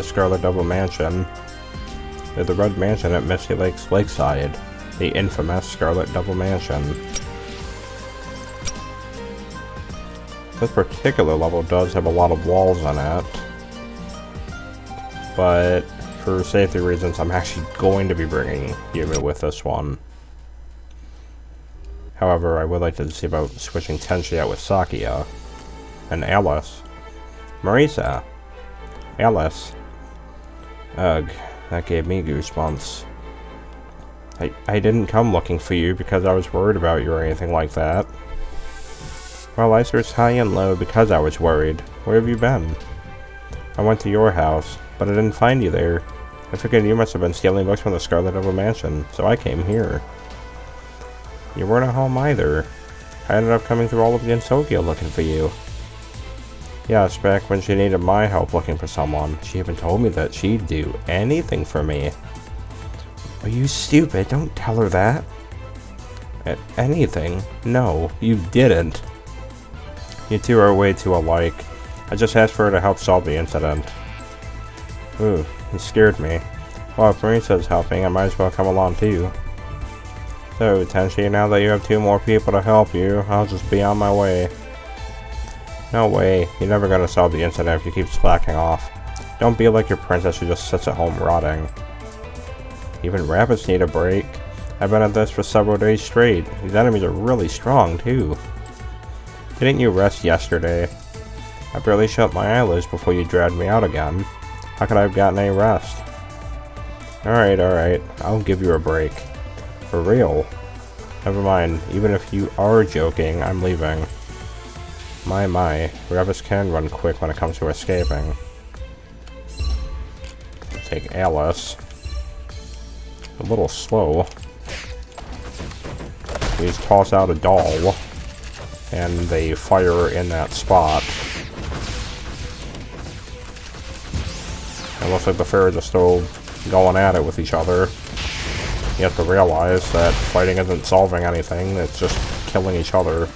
Scarlet Double Mansion. They're the Red Mansion at Misty Lake's Lakeside. The infamous Scarlet Double Mansion. This particular level does have a lot of walls in it. But for safety reasons, I'm actually going to be bringing Yumi with this one. However, I would like to see about switching Tenshi out with Sakuya. And Alice. Marisa. Alice. Ugh, that gave me goosebumps. I didn't come looking for you because I was worried about you or anything like that. Well, I searched high and low because I was worried. Where have you been? I went to your house, but I didn't find you there. I figured you must have been stealing books from the Scarlet Double Mansion, so I came here. You weren't at home either. I ended up coming through all of Gensokyo looking for you. Yes, back when she needed my help looking for someone. She even told me that she'd do anything for me. Are you stupid? Don't tell her that. Anything? No, you didn't. You two are way too alike. I just asked for her to help solve the incident. Ooh, you scared me. Well, if Marisa's helping, I might as well come along too. So, Tenshi, now that you have 2 more people to help you, I'll just be on my way. No way, you're never gonna solve the incident if you keep slacking off. Don't be like your princess who just sits at home rotting. Even rabbits need a break. I've been at this for several days straight. These enemies are really strong, too. Didn't you rest yesterday? I barely shut my eyelids before you dragged me out again. How could I have gotten any rest? Alright, I'll give you a break. For real? Never mind, even if you are joking, I'm leaving. My, rabbits can run quick when it comes to escaping. Take Alice. A little slow. We just toss out a doll, and they fire in that spot. It looks like the fairies are still going at it with each other. You have to realize that fighting isn't solving anything, it's just killing each other.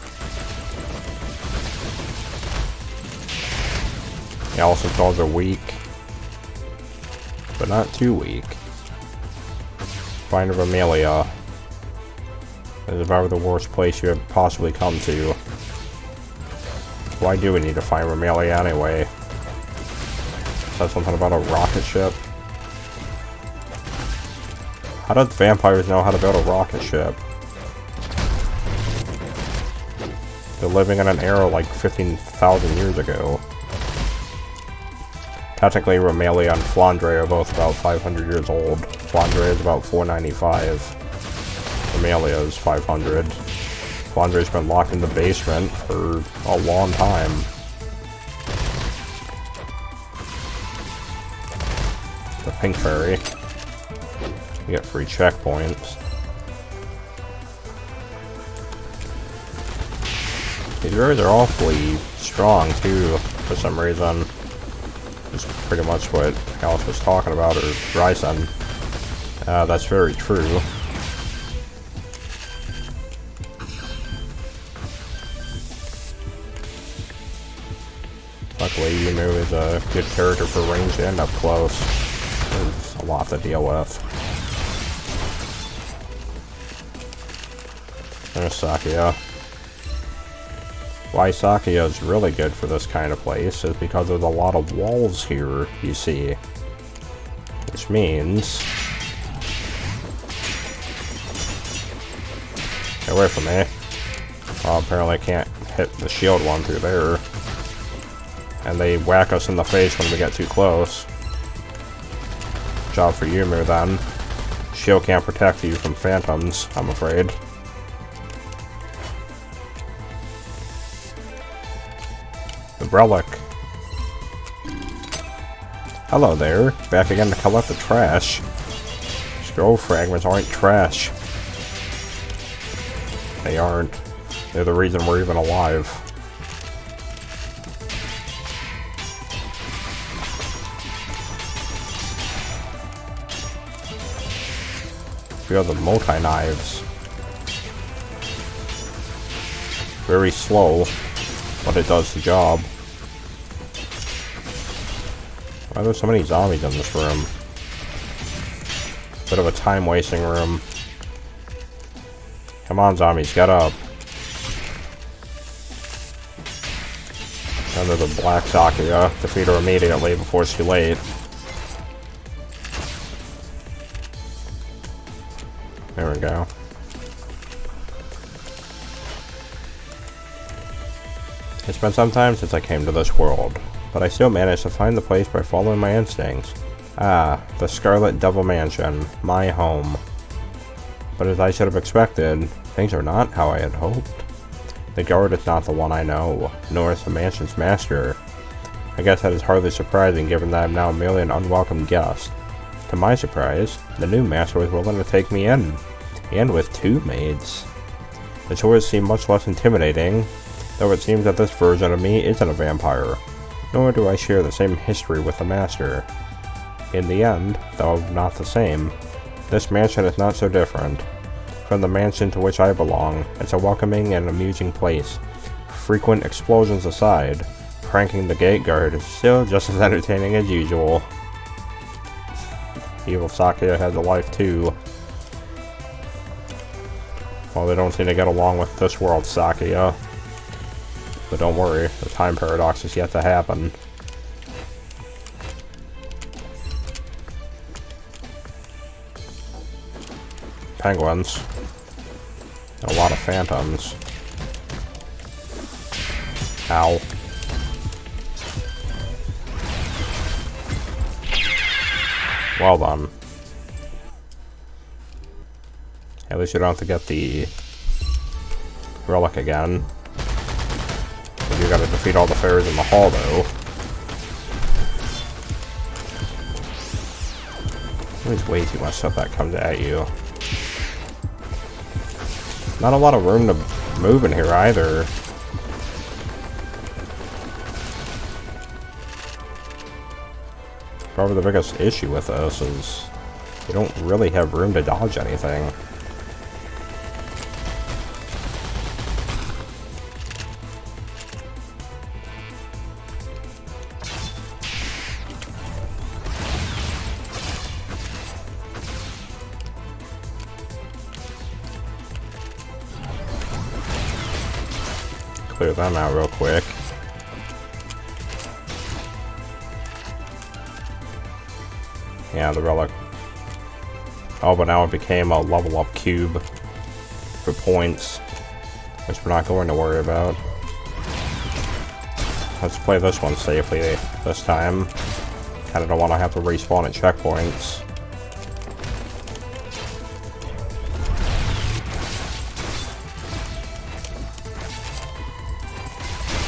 Alice's dolls are weak, but not too weak. Find Remilia. This is about the worst place you have possibly come to. Why do we need to find Remilia anyway? Is that something about a rocket ship? How did vampires know how to build a rocket ship? They're living in an era like 15,000 years ago. Technically, Remilia and Flandre are both about 500 years old. Flandre is about 495. Remilia is 500. Flandre's been locked in the basement for a long time. The Pink Fairy. You get free checkpoints. These fairies are awfully strong too, for some reason. Is pretty much what Alice was talking about, or Ryzen. That's very true. Luckily, Yumu is a good character for ranged and up close. There's a lot to deal with. There's Sakuya. Why Sakuya is really good for this kind of place is because there's a lot of walls here, you see. Which means... Get away from me. Well, apparently I can't hit the shield one through there. And they whack us in the face when we get too close. Job for Yumu then. Shield can't protect you from phantoms, I'm afraid. The relic. Hello there. Back again to collect the trash. Scroll fragments aren't trash. They aren't. They're the reason we're even alive. We have the multi-knives. Very slow, but it does the job. Why are there so many zombies in this room? Bit of a time-wasting room. Come on, zombies, get up. Under the black Sakya. Defeat her immediately before it's too late. There we go. It's been some time since I came to this world, but I still managed to find the place by following my instincts. Ah, the Scarlet Devil Mansion, my home. But as I should have expected, things are not how I had hoped. The guard is not the one I know, nor is the mansion's master. I guess that is hardly surprising given that I am now merely an unwelcome guest. To my surprise, the new master was willing to take me in, and with 2 maids. The chores seem much less intimidating, though it seems that this version of me isn't a vampire, nor do I share the same history with the master. In the end, though not the same, this mansion is not so different. From the mansion to which I belong, it's a welcoming and amusing place. Frequent explosions aside, pranking the gate guard is still just as entertaining as usual. Evil Sakya has a life too. Well, they don't seem to get along with this world's Sakya. But don't worry, the time paradox is yet to happen. Penguins. A lot of phantoms. Ow. Well done. At least you don't have to get the relic again. You gotta defeat all the fairies in the hall, though. There's way too much stuff that comes at you. Not a lot of room to move in here, either. Probably the biggest issue with this is you don't really have room to dodge anything. Clear them out real quick. Yeah, the relic. Oh, but now it became a level up cube for points, which we're not going to worry about. Let's play this one safely this time. Kinda don't want to have to respawn at checkpoints.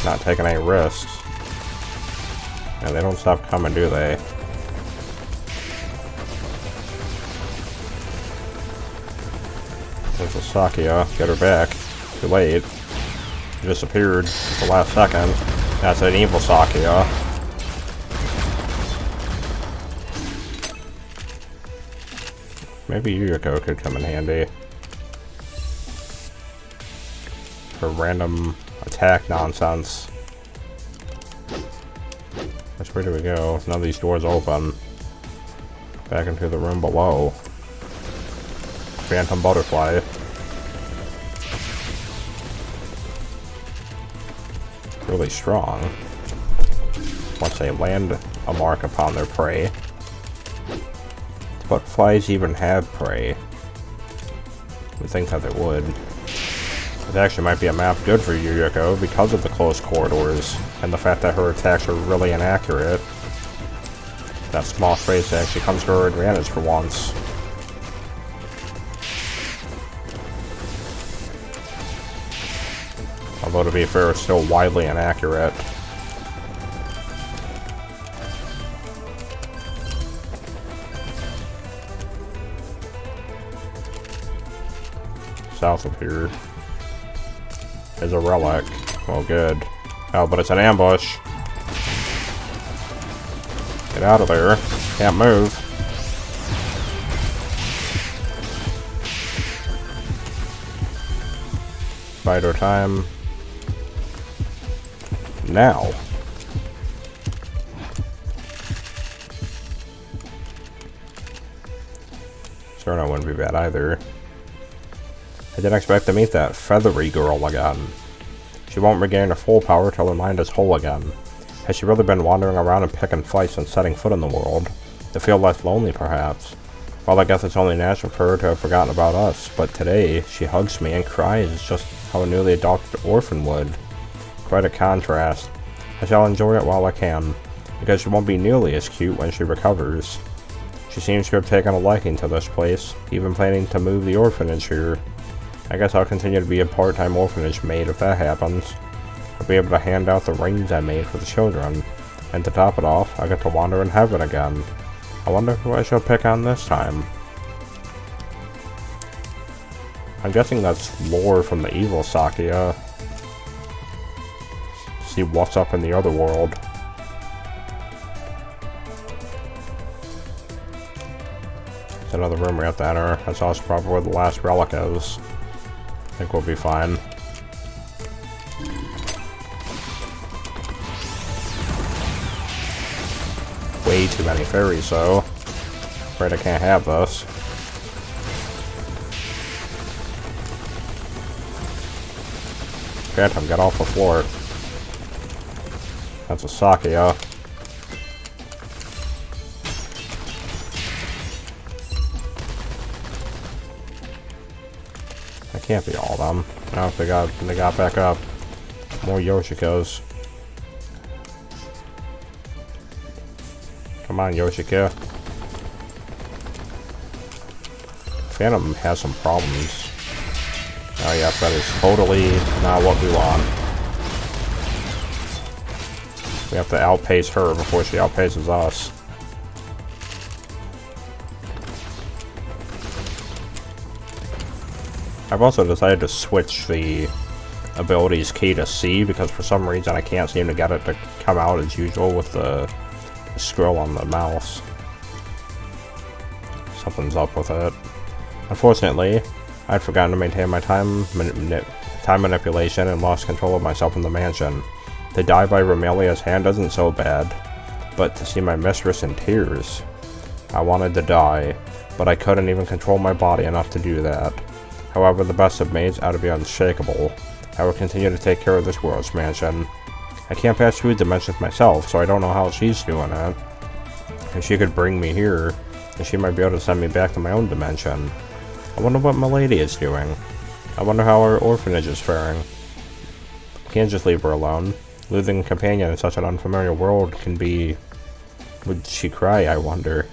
Not taking any risks. And they don't stop coming, do they? There's a Sakya. Get her back. Too late. She disappeared at the last second. That's an evil Sakya. Maybe Yuriko could come in handy. For random attack nonsense. Which way do we go? None of these doors open. Back into the room below. Phantom butterfly. Really strong. Once they land a mark upon their prey. Do butterflies even have prey? We think that they would. It actually might be a map good for Yuriko because of the close corridors and the fact that her attacks are really inaccurate. That small space actually comes to her advantage for once. Although to be fair, it's still widely inaccurate. South of here is a relic. Well, good. Oh, but it's an ambush. Get out of there. Can't move. Spider time. Now. Serena wouldn't be bad either. I didn't expect to meet that feathery girl again. She won't regain her full power till her mind is whole again. Has she really been wandering around and picking fights and setting foot in the world? To feel less lonely, perhaps. Well, I guess it's only natural for her to have forgotten about us, but today, she hugs me and cries just how a newly adopted orphan would. Quite a contrast. I shall enjoy it while I can, because she won't be nearly as cute when she recovers. She seems to have taken a liking to this place, even planning to move the orphanage here. I guess I'll continue to be a part-time orphanage maid if that happens. I'll be able to hand out the rings I made for the children, and to top it off, I get to wander in heaven again. I wonder who I shall pick on this time. I'm guessing that's lore from the evil Sakya. See what's up in the other world. There's another room we have to enter. That's also probably where the last relic is. I think we'll be fine. Way too many fairies, though. Afraid I can't have this. Phantom, get off the floor. That's a Sakya. That can't be all of them. No, they got back up. More Yoshikos. Come on, Yoshika. Phantom has some problems. Oh yeah, that is totally not what we want. We have to outpace her before she outpaces us. I've also decided to switch the abilities key to C because for some reason I can't seem to get it to come out as usual with the scroll on the mouse. Something's up with it. Unfortunately, I'd forgotten to maintain my time manipulation and lost control of myself in the mansion. To die by Remilia's hand isn't so bad, but to see my mistress in tears. I wanted to die, but I couldn't even control my body enough to do that. However, the best of maids ought to be unshakable. I will continue to take care of this world's mansion. I can't pass through dimensions myself, so I don't know how she's doing it. If she could bring me here, then she might be able to send me back to my own dimension. I wonder what Milady is doing. I wonder how our orphanage is faring. Can't just leave her alone. Losing a companion in such an unfamiliar world can be... Would she cry, I wonder?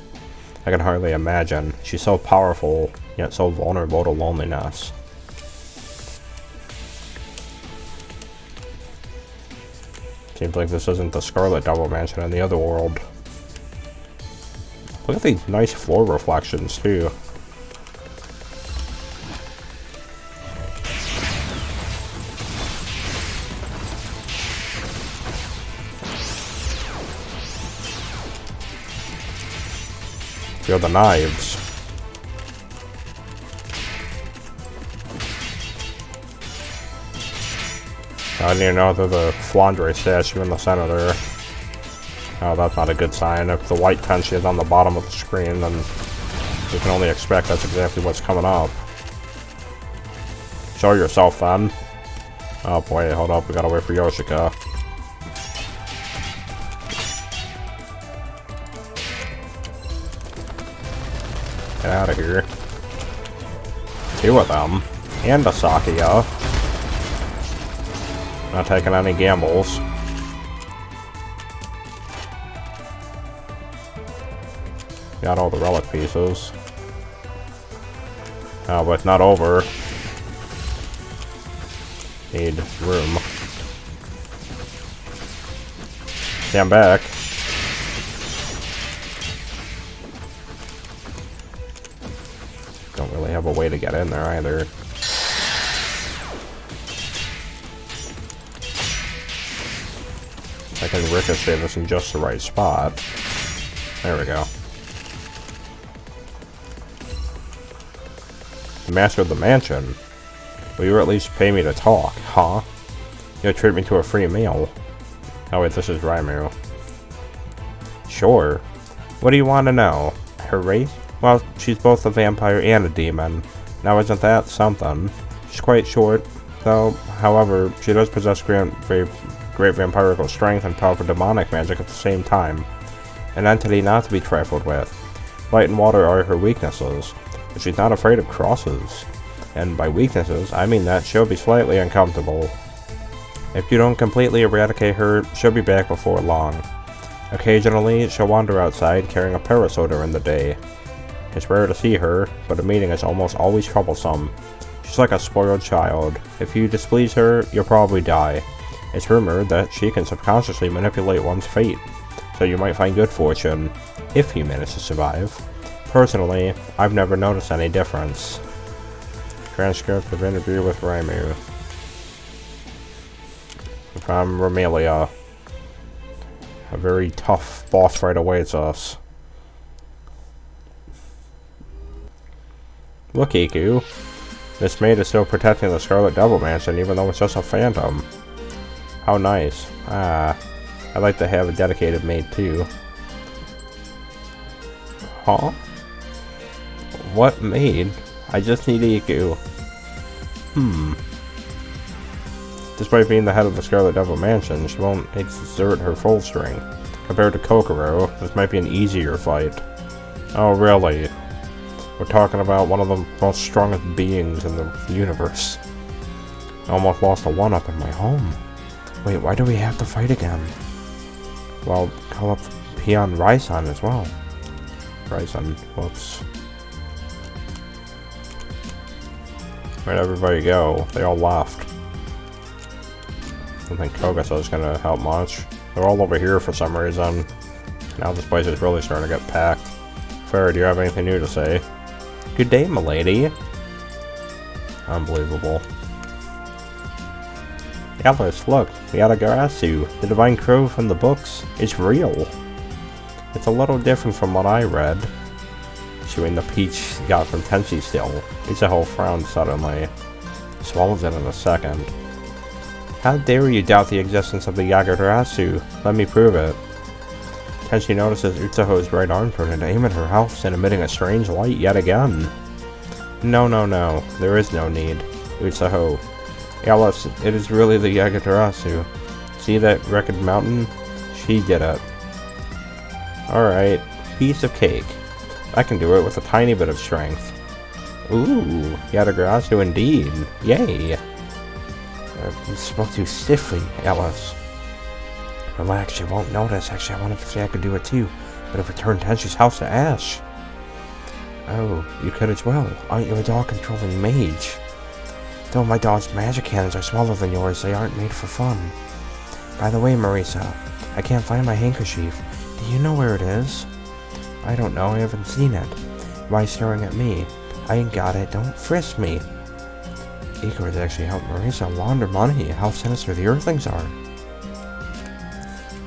I can hardly imagine. She's so powerful, yet so vulnerable to loneliness. Seems like this isn't the Scarlet Double Mansion in the other world. Look at these nice floor reflections, too. Feel the knives. I didn't even know there's a Flandre statue in the center there. Oh, that's not a good sign. If the white tension is on the bottom of the screen, then you can only expect that's exactly what's coming up. Show yourself, then. Oh boy, hold up, we gotta wait for Yoshika. Get out of here. Two of them. And a Sakya. Not taking any gambles. Got all the relic pieces. Oh, but it's not over. Need room. Stand back. Don't really have a way to get in there either. I can ricochet this in just the right spot. There we go. The master of the mansion. Will you at least pay me to talk, huh? You'll treat me to a free meal. Oh wait, this is Raimu. Sure. What do you want to know? Her race? Well, she's both a vampire and a demon. Now isn't that something? She's quite short, though. However, she does possess great vampirical strength and powerful demonic magic at the same time. An entity not to be trifled with. Light and water are her weaknesses, but she's not afraid of crosses. And by weaknesses, I mean that she'll be slightly uncomfortable. If you don't completely eradicate her, she'll be back before long. Occasionally, she'll wander outside carrying a parasol during the day. It's rare to see her, but a meeting is almost always troublesome. She's like a spoiled child. If you displease her, you'll probably die. It's rumored that she can subconsciously manipulate one's fate, so you might find good fortune, if you manage to survive. Personally, I've never noticed any difference. Transcript of interview with Raimu. From Remilia. A very tough boss fight awaits us. Look, Iku. This maid is still protecting the Scarlet Devil Mansion even though it's just a phantom. How nice. I'd like to have a dedicated maid too. Huh? What maid? I just need Iku. Despite being the head of the Scarlet Devil Mansion, she won't exert her full strength. Compared to Kokoro, this might be an easier fight. Oh really? We're talking about one of the most strongest beings in the universe. I almost lost a 1-up in my home. Wait, why do we have to fight again? Well, call up Peon Raisan as well. Raisan, whoops. Where'd everybody go? They all left. I don't think Kogasa's gonna help much. They're all over here for some reason. Now this place is really starting to get packed. Farrah, do you have anything new to say? Good day, milady. Unbelievable. Alice, look, the Yatagarasu, the divine crow from the books, is real. It's a little different from what I read. Chewing the peach he got from Tenchi still. Izuho frowned suddenly. Swallows it in a second. How dare you doubt the existence of the Yatagarasu? Let me prove it. Tenchi notices Utsuho's right arm turn into aim at her house and emitting a strange light yet again. No, there is no need. Utsuho. Alice, it is really the Yatagarasu. See that wrecked mountain? She did it. Alright, piece of cake. I can do it with a tiny bit of strength. Ooh, Yatagarasu indeed. Yay! You spoke too stiffly, Alice. Relax, she won't notice. Actually, I wanted to say I could do it too, but it would turn Tenchi's house to ash. Oh, you could as well. Aren't you a dog-controlling mage? Though my dog's magic cannons are smaller than yours, they aren't made for fun. By the way, Marisa, I can't find my handkerchief. Do you know where it is? I don't know, I haven't seen it. Why staring at me? I ain't got it, don't frisk me. Icarus actually helped Marisa launder money. How sinister the Earthlings are.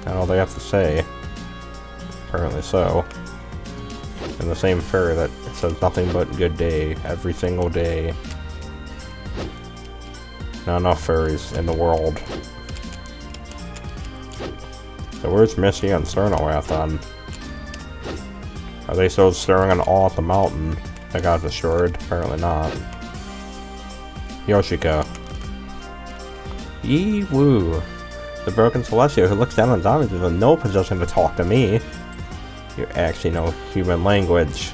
That's all they have to say. Apparently so. And the same fairy that says nothing but good day every single day. Not enough fairies in the world. So where's Misty and Cerno at then? Are they still staring in awe at the mountain that got destroyed? Apparently not. Yoshika. Yee woo. The broken Celestial who looks down on zombies is in no position to talk to me. You actually know human language.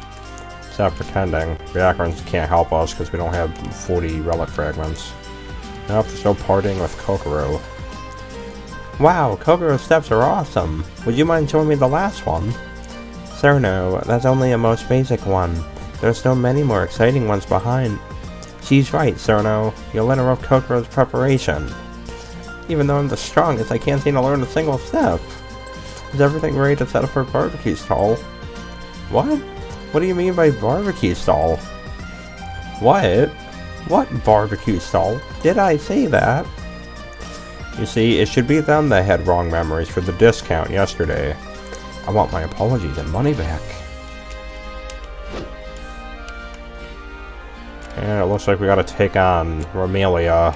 Stop pretending. Byakurans can't help us because we don't have 40 relic fragments. Nope, there's no partying with Kokoro. Wow, Kokoro's steps are awesome. Would you mind showing me the last one? Cerno, that's only a most basic one. There's still many more exciting ones behind. She's right, Cerno. You'll interrupt Kokoro's preparation. Even though I'm the strongest, I can't seem to learn a single step. Is everything ready to set up her barbecue stall? What? What do you mean by barbecue stall? What? What barbecue stall? Did I say that? You see, it should be them that had wrong memories for the discount yesterday. I want my apologies and money back. And it looks like we gotta take on Remilia.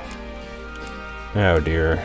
Oh dear.